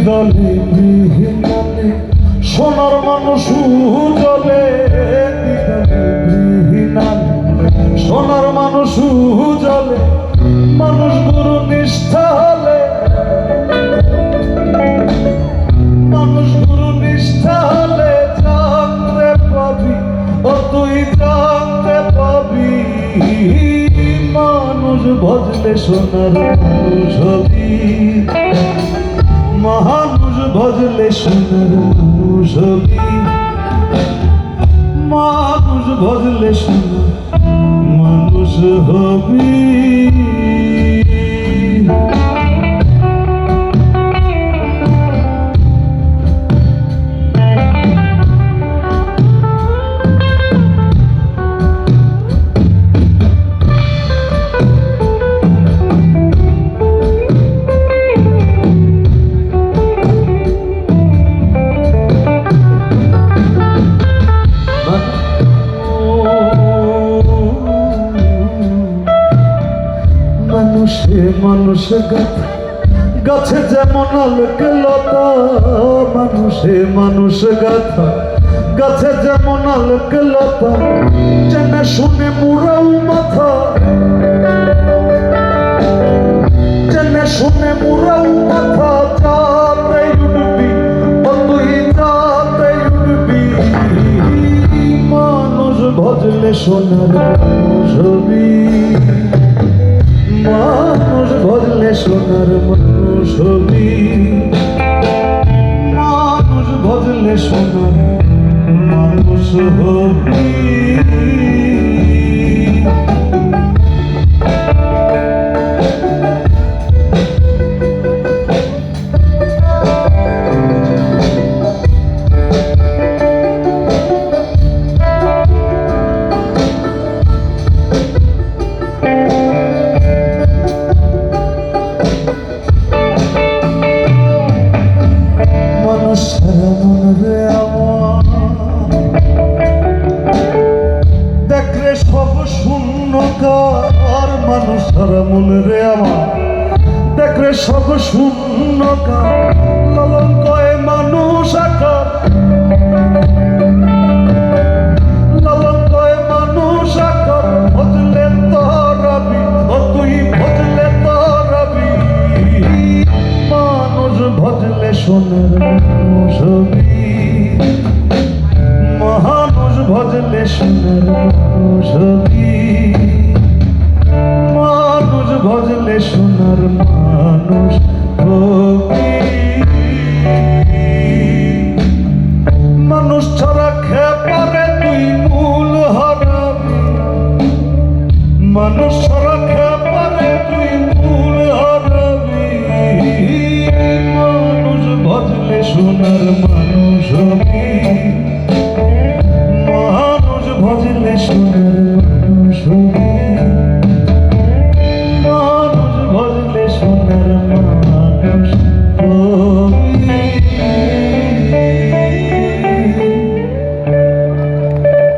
দ্বিদলে গৃহিণী সোনার মানুষ জলে দ্বিদলে গৃহিণী সোনার মানুষ জলে মানুষ গুরু নিষ্ঠা হলে মানুষ গুরু নিষ্ঠা হলে জানতে পাবি ও তুই জানতে পাবি মানুষ ভজলে সোনার মানুষ হবি মানুষ ভজলে সোনার মানুষ হবি মানুষ ভজলে সোনার মানুষ হবি মানুষে মানুষ গাছে যেমন আলোকে লতা মানুষে মানুষ গাথা গাছে যেমন আলোকে লতা জেনে শুনে মুড়াও মাথা জেনে শুনে মুড়াও মাথা যাতে উঠবি ও তুই যাতে উঠবি মানুষ ভজলে সোনার মানুষ হবি মানুষ ভজলে সোনার মানুষ হবি মানুষ ভজলে সোনার মানুষ হবি শূন্যকার মানুষ সারা মনে রে আমার দেখলে সব শূন্যকার লালন কয়ে মানুষ আকার লালন কয়ে মানুষ আকার ভজলে তরাবি ও তুই ভজলে তরাবি মানুষ ভজলে সোনার মানুষ হবি মানুষ ভজলে সোনার মানুষ হবি মানুষ ভজলে সোনার মানুষ হবি মানুষ ছাড়া খেপারে তুই মূল হারাবি মানুষ ছাড়া খেপারে তুই মূল হারাবি মানুষ ভজলে সোনার